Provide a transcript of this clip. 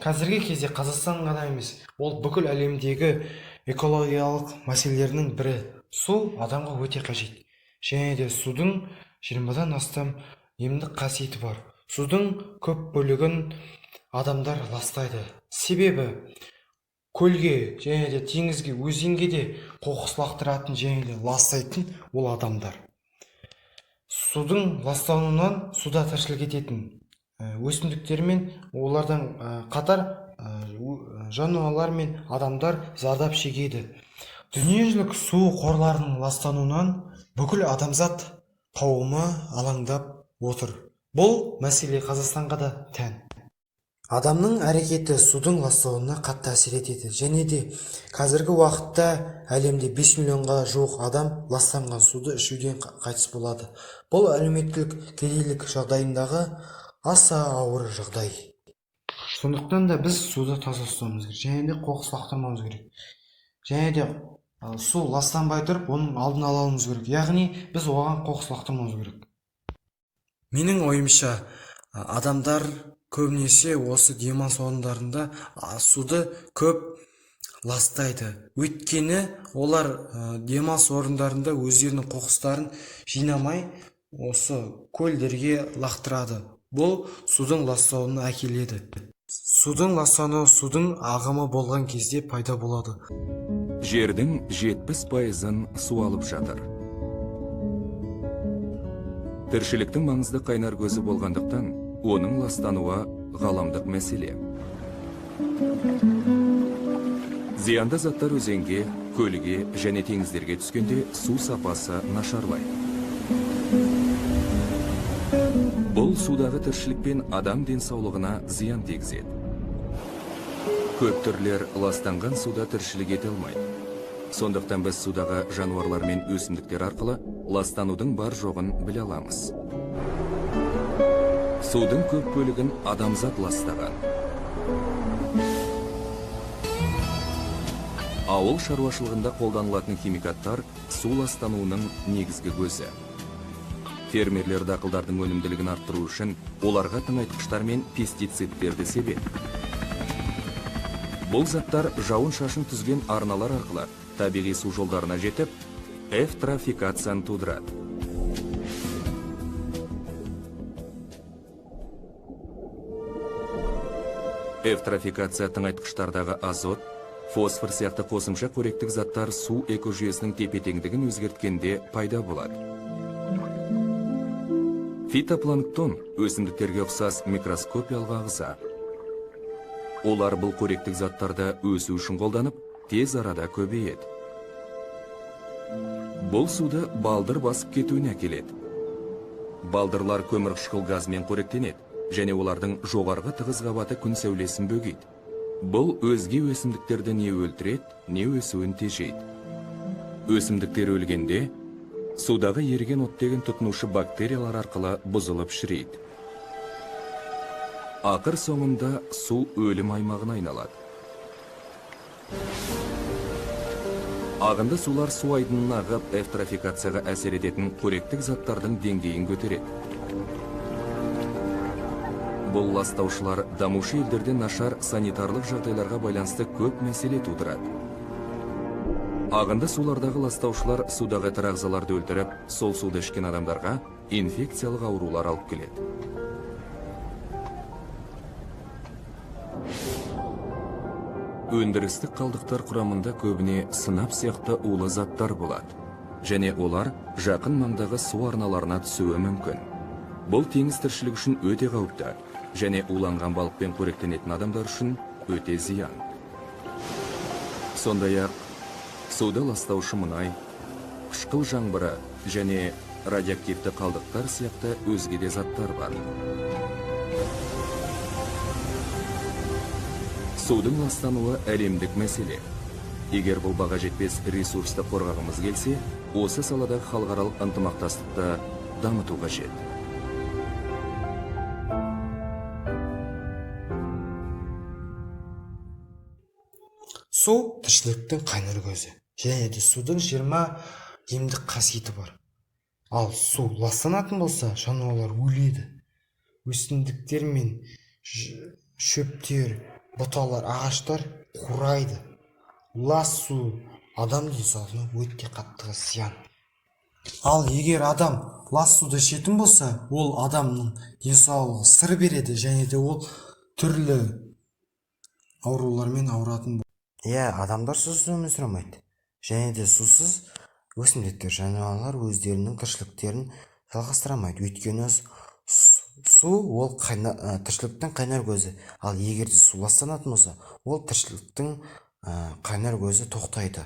қазіргі кезде Қазақстан ғана емес, ол бүкіл әлемдегі экологиялық мәселелердің бірі. Су адамға өте қажет. Және де судың 20-дан астам емдік қасиеті бар. Судың көп бөлігін адамдар ластайды. Себебі көлге және де теңізге, өзенге де қоқыс лақтыратын және де ластайтын ол адамдар. Судың ластануынан суда тіршілік ететін өсімдіктер мен олардан қатар жануарлар мен адамдар зардап шегеді. Дүниежүзілік су қорларының ластануынан бүкіл адамзат қауымы алаңдап отыр. Бұл мәселе Қазақстанға да тән. Адамның әрекеті судың ластауына қатты әсер етеді. Және де қазіргі уақытта әлемде 5 миллионға жуық адам ластанған суды ішуден қайтыс болады. Бұл әлеуметтік кедейлік жағдайындағы аса ауыр жағдай. Сондықтан да біз суды таза ұстауымыз керек, және де қоқыс лақтырмауымыз керек. Және де су ластанбай тұрып, оның алдын алуымыз керек. Яғни біз оған қоқыс лақтырмауымыз керек. Менің ойымша, адамдар көбінесе осы демалыс орындарында суды көп ластайды. Өйткені олар демалыс орындарында өздерінің қоқыстарын жинамай осы көлдерге лақтырады. Бұл судың ластауына әкеледі. Судың ластануы судың ағымы болған кезде пайда болады. Жердің 70%-ын су алып жатыр. Тіршіліктің маңызды қайнар көзі болғандықтан, оның ластануы ғаламдық мәселе. Зиянды заттар өзенге, көлге және теңіздерге түскенде су сапасы нашарлайды. Бұл судағы тіршілік пен адам денсаулығына зиян тигізеді. Көп түрлер ластанған суда тіршілік ете алмайды. Сондықтан біз судағы жануарлар мен өсімдіктер арқылы ластанудың бар жоғын біле аламыз. Судың көп бөлігін адамзат ластаған. Ауыл шаруашылығында қолданылатын химикаттар су ластануының негізгі көзі. Фермерлер дақылдардың өнімділігін арттыру үшін оларға тыңайтқыштар мен пестицидтерді себеді. Бұл заттар жауын-шашын түзген арналар арқылы табиғи су жолдарына жетіп, эвтрофикацияны тудырады. Эвтрофикация тыңайтқыштардағы азот, фосфор сияқты қосымша қоректік заттар су экожүйесінің тепе-теңдігін өзгерткенде пайда болады. Фитопланктон өсімдіктерге ұқсас микроскопиялық ағза. Олар бұл қоректік заттарды өсу үшін қолданып, тез арада көбейеді. Бұл суды балдыр басып кетуіне әкеледі. Балдырлар көмірқышқыл газмен қоректенеді, және олардың жоғарғы тығыз қабаты күн сәулесін бөгейді. Бұл өзге өсімдіктерді не өлтіреді, не өсуін тежейді. Өсімдіктер өлгенде, судағы еріген оттегін тұтынушы бактериялар арқылы бұзылып шірейді. Ақыр соңында су өлім аймағына айналады. Ағынды сулар су айдынына ағып, эвтрофикацияға әсер ететін қоректік заттардың деңгейін көтереді. Бұл ластаушылар дамушы елдерде нашар санитарлық жағдайларға байланысты көп мәселе тудырады. Ағынды сулардағы ластаушылар судағы тірі ағзаларды өлтіріп, сол суды ішкен адамдарға инфекциялық аурулар алып келеді. Өндірістік қалдықтар құрамында көбіне сынап сияқты улы заттар болады, және олар жақын маңдағы су арналарына түсуі мүмкін. Бұл теңіз тіршілігі үшін өте қауіпті, және уланған балықпен қоректенетін адамдар үшін өте зиян. Сондай-ақ, суды ластаушы мұнай, қышқыл жаңбыры және радиоактивті қалдықтар сияқты өзге де заттар бар. Судың ластануы әлемдік мәселе. Егер бұл баға жетпес ресурсты қорғағымыз келсе, осы салада халықаралық ынтымақтастықты дамыту қажет. Су тіршіліктің қайнар көзі. Және де судың 20 емдік қасиеті бар. Ал су ластанатын болса, жануарлар өледі. Өсімдіктер мен шөптер, бұталар, ағаштар қурайды. Лас су адам денсаулығына өте қатты зиян. Ал егер адам лас суды ішетін болса, ол адамның денсаулығы сыр береді, және де ол түрлі аурулармен ауыратын болады. Адамдар сусыз өмір сүре алмайды. Және де сусыз өсімдіктер, жануарлар өздерінің тіршіліктерін жалғастыра алмайды. Өйткені су ол тіршіліктің қайнар көзі. Ал егер де су ластанатын болса, ол тіршіліктің қайнар көзі тоқтайды.